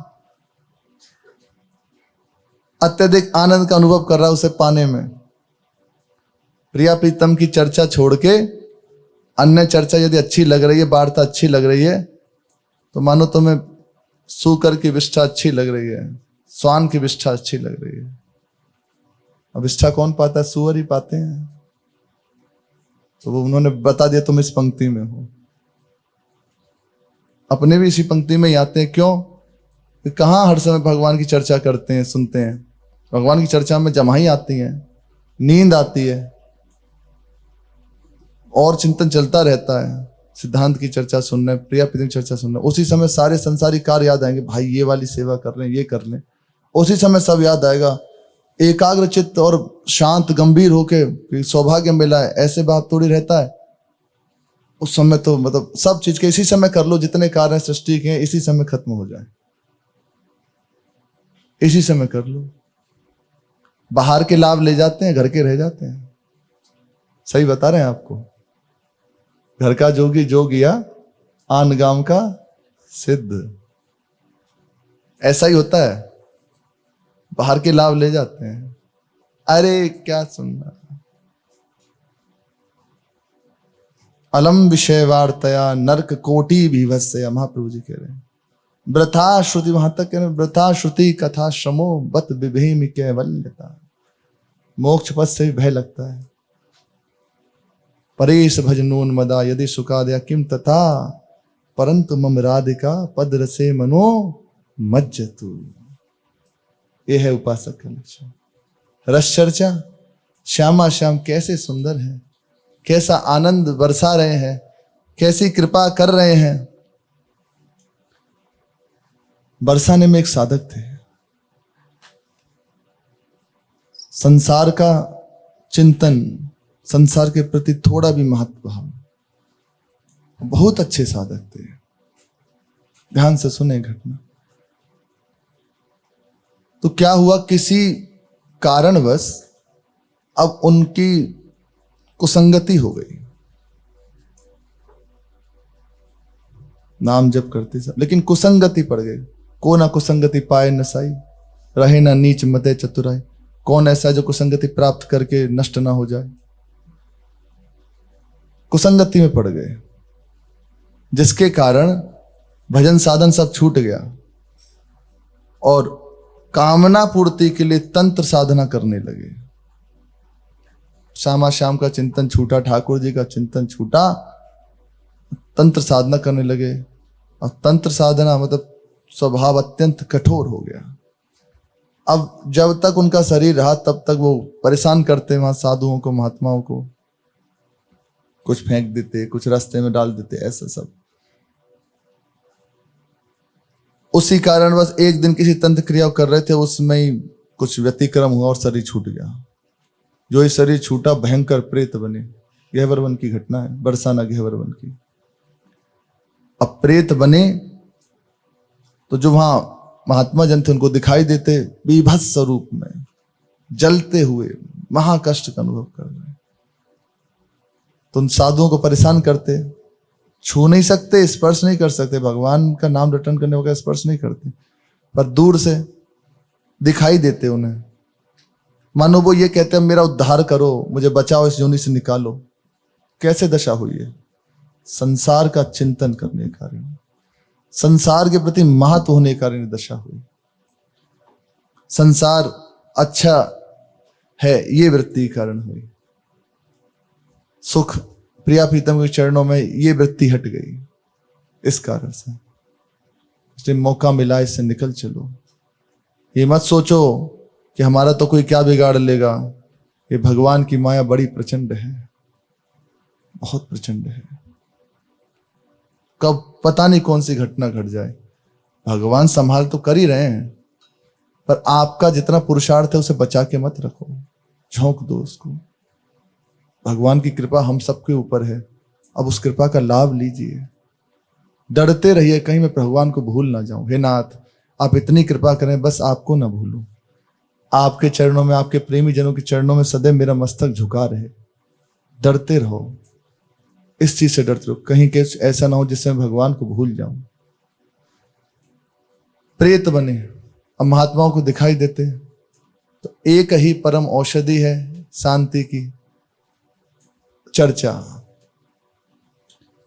Speaker 1: अत्यधिक आनंद का अनुभव कर रहा है उसे पाने में। प्रिया प्रीतम की चर्चा छोड़ के अन्य चर्चा यदि अच्छी लग रही है, वार्ता अच्छी लग रही है, तो मानो तुम्हें सूकर की विष्ठा अच्छी लग रही है, स्वान की विष्ठा अच्छी लग रही है। अब विष्ठा कौन पाता है? सुअर ही पाते हैं। तो वो उन्होंने बता दिया तुम इस पंक्ति में हो। अपने भी इसी पंक्ति में ही आते हैं। क्यों? कि कहाँ हर समय भगवान की चर्चा करते हैं, सुनते हैं। भगवान की चर्चा में जमाई आती है, नींद आती है, और चिंतन चलता रहता है। सिद्धांत की चर्चा सुनना है, प्रिया प्रीतम की चर्चा सुनना है, उसी समय सारे संसारी कार्य याद आएंगे। भाई ये वाली सेवा कर लें, ये कर लें, उसी समय सब याद आएगा। एकाग्र चित्त और शांत गंभीर होके सौभाग्य मिला है, ऐसे बात थोड़ी रहता है। उस समय तो मतलब सब चीज के इसी समय कर लो, जितने कार्य सृष्टि के इसी समय खत्म हो जाए, इसी समय कर लो। बाहर के लाभ ले जाते हैं, घर के रह जाते हैं। सही बता रहे हैं आपको। घर का जोगी जोगिया, आन गांव का सिद्ध, ऐसा ही होता है। बाहर के लाभ ले जाते हैं। अरे क्या सुनना, अलम विषय वार्तया नरक कोटि भीभत्सया। महाप्रभु जी कह रहे हैं वृथा श्रुति, वहां तक कह रहे हैं वृथा श्रुति कथा श्रमो बत विभेम कैवल्यता। मोक्ष पद से भी भय लगता है। परेश भजनोन मदा यदि सुखादया किम तथा परंतु मम राधिका पद रसे मनो मज्जतु। ये है उपासक का लक्षण। रस चर्चा, श्यामा श्याम कैसे सुंदर है, कैसा आनंद बरसा रहे हैं, कैसी कृपा कर रहे हैं। बरसाने में एक साधक थे। संसार का चिंतन, संसार के प्रति थोड़ा भी महत्व भाव, बहुत अच्छे साधक थे। ध्यान से सुने घटना। तो क्या हुआ, किसी कारणवश अब उनकी कुसंगति हो गई। नाम जप करते सब, लेकिन कुसंगति पड़ गई। को ना कुसंगति पाए नसाई, रहे ना नीच मते चतुराई। कौन ऐसा जो कुसंगति प्राप्त करके नष्ट ना हो जाए? कुसंगति में पड़ गए, जिसके कारण भजन साधन सब छूट गया और कामना पूर्ति के लिए तंत्र साधना करने लगे। श्यामा श्याम का चिंतन छूटा, ठाकुर जी का चिंतन छूटा, तंत्र साधना करने लगे। और तंत्र साधना मतलब स्वभाव अत्यंत कठोर हो गया। अब जब तक उनका शरीर रहा तब तक वो परेशान करते वहां साधुओं को, महात्माओं को, कुछ फेंक देते, कुछ रास्ते में डाल देते, ऐसा सब। उसी कारण बस एक दिन किसी तंत्र क्रिया कर रहे थे, उसमें ही कुछ व्यतिक्रम हुआ और शरीर छूट गया। जो ये शरीर छूटा भयंकर प्रेत बने। गहवर की घटना है, बरसाना गहवर की। अब प्रेत बने तो जो वहां महात्मा जन थे उनको दिखाई देते बीभत्स स्वरूप में जलते हुए, महाकष्ट का अनुभव कर रहे। तो उन साधुओं को परेशान करते, छू नहीं सकते, स्पर्श नहीं कर सकते, भगवान का नाम रटन करने वगैरह स्पर्श नहीं करते, पर दूर से दिखाई देते उन्हें। मानो वो ये कहते हैं मेरा उद्धार करो, मुझे बचाओ, इस योनि से निकालो। कैसे दशा हुई है? संसार का चिंतन करने के कारण, संसार के प्रति महत्व होने के कारण दशा हुई। संसार अच्छा है ये वृत्ति के कारण हुई। सुख प्रिया प्रीतम के चरणों में ये वृत्ति हट गई, इस कारण से। इसलिए मौका मिला, इससे निकल चलो। ये मत सोचो कि हमारा तो कोई क्या बिगाड़ लेगा। ये भगवान की माया बड़ी प्रचंड है, बहुत प्रचंड है। कब पता नहीं कौन सी घटना घट जाए। भगवान संभाल तो कर ही रहे हैं, पर आपका जितना पुरुषार्थ है उसे बचा के मत रखो, झोंक दो उसको। भगवान की कृपा हम सबके ऊपर है, अब उस कृपा का लाभ लीजिए। डरते रहिए कहीं मैं भगवान को भूल ना जाऊं। हे नाथ, आप इतनी कृपा करें बस आपको ना भूलूं। आपके चरणों में, आपके प्रेमी जनों के चरणों में सदैव मेरा मस्तक झुका रहे। डरते रहो, इस चीज से डरते रहो, कहीं के ऐसा ना हो जिससे मैं भगवान को भूल जाऊं। प्रेत बने, अब महात्माओं को दिखाई देते, तो एक ही परम औषधि है शांति की, चर्चा।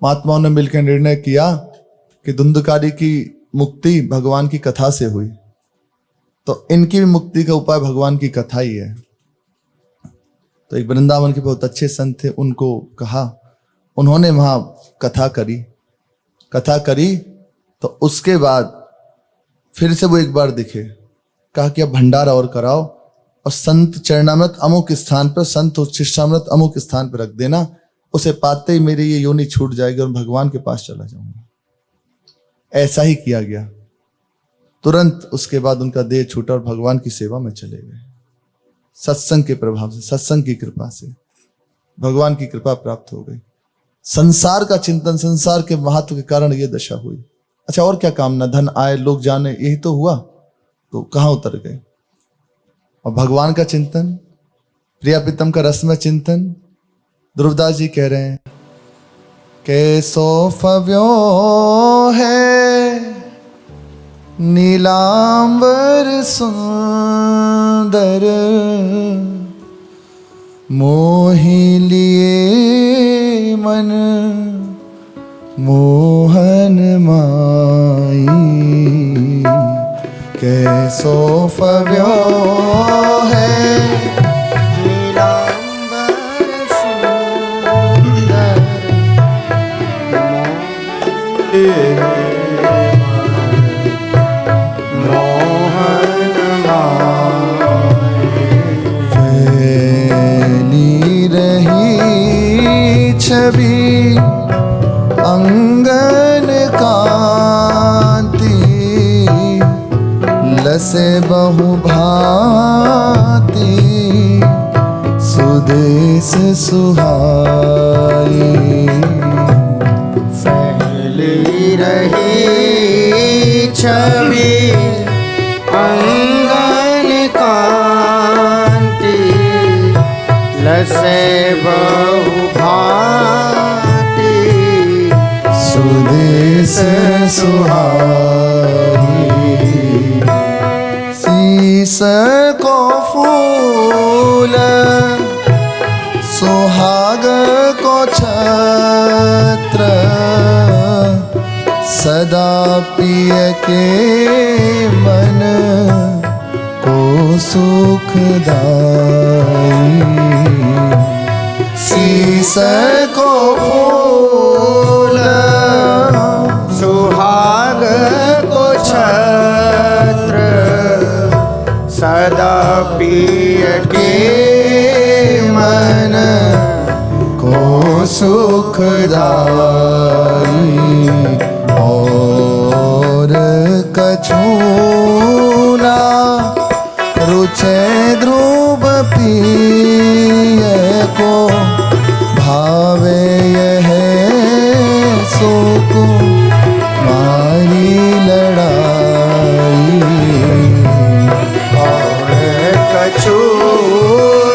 Speaker 1: महात्माओं ने मिलकर निर्णय किया कि धुंधकारी की मुक्ति भगवान की कथा से हुई, तो इनकी भी मुक्ति का उपाय भगवान की कथा ही है। तो एक वृंदावन के बहुत अच्छे संत थे, उनको कहा, उन्होंने वहां कथा करी। तो उसके बाद फिर से वो एक बार दिखे, कहा कि अब भंडारा और कराओ और संत चरणामृत अमुक स्थान पर, संत शिष्टामृत अमुक स्थान पर रख देना। उसे पाते ही मेरी ये योनि छूट जाएगी और भगवान के पास चला जाऊंगा। ऐसा ही किया गया। तुरंत उसके बाद उनका देह छूटा और भगवान की सेवा में चले गए। सत्संग के प्रभाव से, सत्संग की कृपा से भगवान की कृपा प्राप्त हो गई। संसार का चिंतन, संसार के महत्व के कारण ये दशा हुई। अच्छा, और क्या कामना? धन आए, लोग जाने, यही तो हुआ, तो कहां उतर गए? और भगवान का चिंतन, प्रिया प्रीतम का रसमय चिंतन। ध्रुवदास जी कह रहे हैं, कैसो फव्यो है नीलांबर सुंदर, मोहि लिए मन मोहन माई। कैसो फव्यो है
Speaker 2: नीलांबर सुंदर, मोहन माई।
Speaker 1: फैली रही छवि अंगन कांति, लसे बहु भांति सुदेश सुहाई।
Speaker 2: फैली रही छवि अंगन से बहु भांति
Speaker 1: सुदेश सुहाई। शीस को फूल सुहाग को छत्र सदा पिय के मन को सुखदाई। शीस को फूल
Speaker 2: सुहाग को छत्र सदा पिय के
Speaker 1: मन को सुखदाई। और कछु ना रुचे ध्रुव पिय को भावे यह सुख मारी लड़ाई।
Speaker 2: और कछु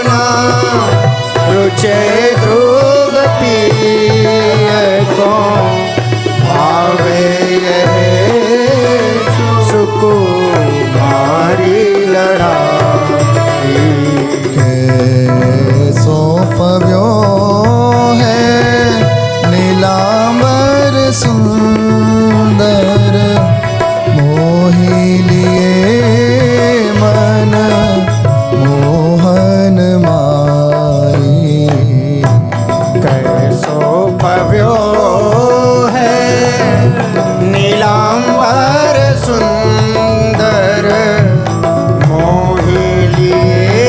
Speaker 2: ना रुचे ध्रुव पिय को भावे यह सुकुमारी लड़ाई।
Speaker 1: कैसो फव्यो है नीलांबर सुंदर मोहि लिए मन मोहन मारी।
Speaker 2: कैसो भव्यो है नीलांबर सुंदर मोहि लिए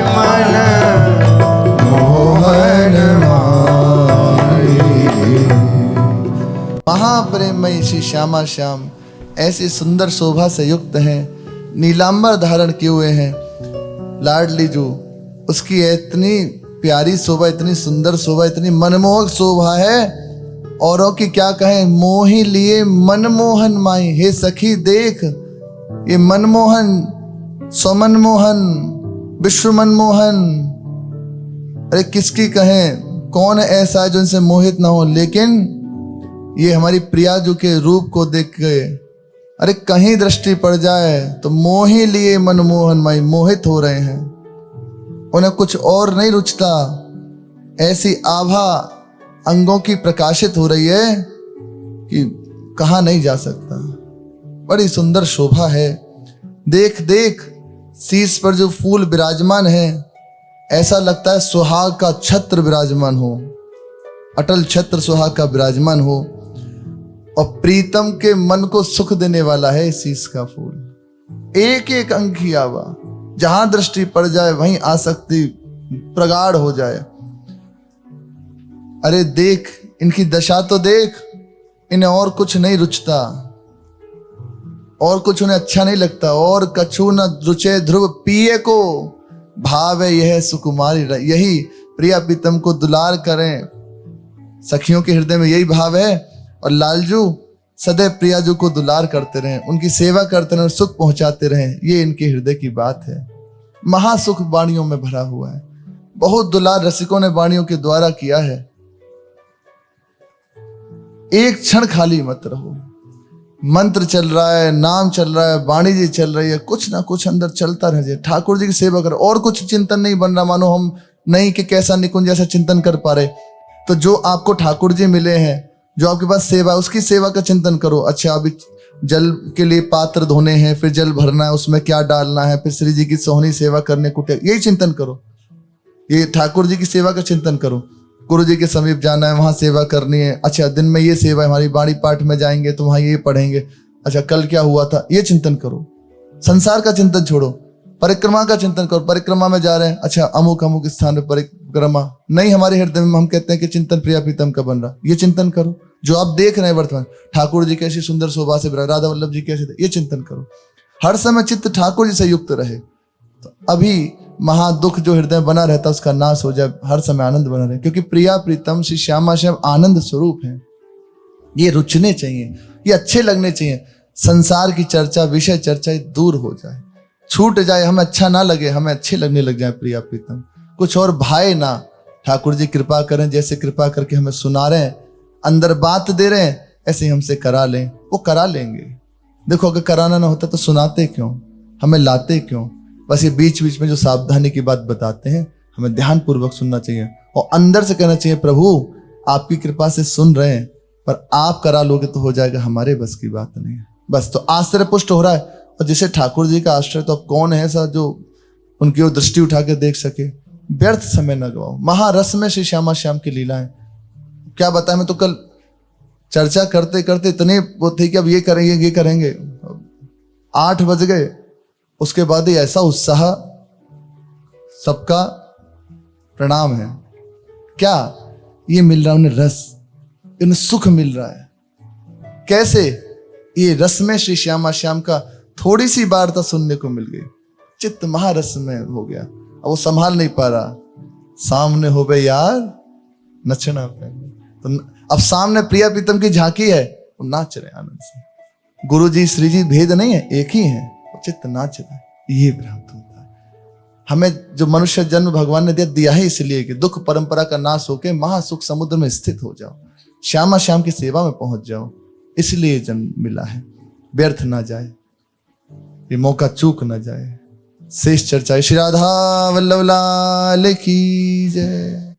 Speaker 2: मन
Speaker 1: मोहन मारी। महाप्रेममयी श्री श्यामा श्याम ऐसी सुंदर शोभा से युक्त हैं, नीलांबर धारण किए हुए हैं। लाडली जो उसकी इतनी प्यारी शोभा, इतनी सुंदर शोभा, इतनी मनमोहक शोभा है, औरों की क्या कहें। मोहि लिए मनमोहन माई। हे सखी देख, ये मनमोहन, स्वमनमोहन, विश्व मनमोहन, अरे किसकी कहें, कौन ऐसा है जो इनसे मोहित ना हो। लेकिन ये हमारी प्रियाजू के रूप को देख के अरे कहीं दृष्टि पड़ जाए तो मोहि लिए मनमोहन माई, मोहित हो रहे हैं। उन्हें कुछ और नहीं रुचता। ऐसी आभा अंगों की प्रकाशित हो रही है कि कहा नहीं जा सकता। बड़ी सुंदर शोभा है। देख देख, शीश पर जो फूल विराजमान है, ऐसा लगता है सुहाग का छत्र विराजमान हो, अटल छत्र सुहाग का विराजमान हो। और प्रीतम के मन को सुख देने वाला है शीश का फूल। एक एक अंग की आभा, जहां दृष्टि पड़ जाए वहीं आसक्ति प्रगाढ़ हो जाए। अरे देख, इनकी दशा तो देख, इन्हें और कुछ नहीं रुचता, और कुछ उन्हें अच्छा नहीं लगता। और कछु न रुचे ध्रुव पिए को भावे यह सुकुमारी। यही प्रिया प्रीतम को दुलार करें, सखियों के हृदय में यही भाव है। और लालजू सदैव प्रियाजू को दुलार करते रहें, उनकी सेवा करते रहें, सुख पहुंचाते रहें, ये इनके हृदय की बात है। महासुख वाणियों में भरा हुआ है। बहुत दुलार रसिकों ने वाणियों के द्वारा किया है। एक क्षण खाली मत रहो। मंत्र चल रहा है, नाम चल रहा है, वाणी जी चल रही है, कुछ ना कुछ अंदर चलता रह जाए। ठाकुर जी की सेवा करो, और कुछ चिंतन नहीं बन रहा, मानो हम नहीं कि कैसा निकुंज जैसा चिंतन कर पा रहे। तो जो आपको ठाकुर जी मिले हैं, जो आपके पास सेवा, उसकी सेवा का चिंतन करो। अच्छा, अभी जल के लिए पात्र धोने हैं, फिर जल भरना है, उसमें क्या डालना है, फिर श्री जी की सोहनी सेवा करने को, यही चिंतन करो। ये ठाकुर जी की सेवा का चिंतन करो। गुरु जी के समीप जाना है, वहां सेवा करनी है। अच्छा, दिन में ये सेवा है, हमारी बाणी पाठ में जाएंगे तो वहां ये पढ़ेंगे। अच्छा, कल क्या हुआ था, ये चिंतन करो। संसार का चिंतन छोड़ो, परिक्रमा का चिंतन करो। परिक्रमा में जा रहे हैं, अच्छा अमुक अमुक स्थान पे परिक्रमा नहीं, हमारे हृदय में हम कहते हैं कि चिंतन प्रिया प्रीतम का बन रहा, ये चिंतन करो। जो आप देख रहे हैं वर्तमान, ठाकुर जी कैसी सुंदर शोभा से, राधा वल्लभ जी कैसे, ये चिंतन करो। हर समय चित्त ठाकुर जी से युक्त रहे, तो अभी महादुख जो हृदय बना रहता है उसका नाश हो जाए, हर समय आनंद बना रहे। क्योंकि प्रिया प्रीतम श्री श्यामा श्याम आनंद स्वरूप है। ये रुचने चाहिए, ये अच्छे लगने चाहिए। संसार की चर्चा, विषय चर्चा दूर हो जाए, छूट जाए, हमें अच्छा ना लगे, हमें अच्छे लगने लग जाए प्रिया प्रीतम। कुछ और भाए ना। ठाकुर जी कृपा करें, जैसे कृपा करके हमें सुना रहे हैं, अंदर बात दे रहे हैं, ऐसे ही हमसे करा लें, वो करा लेंगे। देखो अगर कराना ना होता तो सुनाते क्यों, हमें लाते क्यों? बस ये बीच बीच में जो सावधानी की बात बताते हैं, हमें ध्यान पूर्वक सुनना चाहिए और अंदर से कहना चाहिए, प्रभु आपकी कृपा से सुन रहे हैं, पर आप करा लोगे तो हो जाएगा, हमारे बस की बात नहीं है। बस तो आश्चर्य पुष्ट हो रहा है। और जिसे ठाकुर जी का आश्रय, तो अब कौन है ऐसा जो उनकी ओर दृष्टि उठा के देख सके? व्यर्थ समय न गवाओ। महारस में श्री श्यामा श्याम की लीलाएं, क्या बताएं। मैं तो कल चर्चा करते करते इतने वो थे कि अब ये करेंगे ये करेंगे, 8 बज गए। उसके बाद ही ऐसा उत्साह, सबका प्रणाम है। क्या ये मिल रहा है उन्हें रस, उन्हें सुख मिल रहा है। कैसे? ये रस में श्री श्यामा श्याम का थोड़ी सी वार्ता सुनने को मिल गई, चित्त महारस में हो गया। अब वो संभाल नहीं पा रहा, सामने हो बे यार नचना पे। तो अब सामने प्रिया प्रीतम की झांकी है, वो नाच रहे आनंद से। गुरु जी श्री जी भेद नहीं है, एक ही है, वो चित्त नाच रहा है। ये प्राप्त होता है हमें। जो मनुष्य जन्म भगवान ने दिया है इसलिए कि दुख परंपरा का नाश होके महासुख समुद्र में स्थित हो जाओ, श्यामा श्याम की सेवा में पहुंच जाओ, इसलिए जन्म मिला है। व्यर्थ ना जाए, ये मौका चूक ना जाए। शेष चर्चा श्री राधा वल्लभ लाल की जय।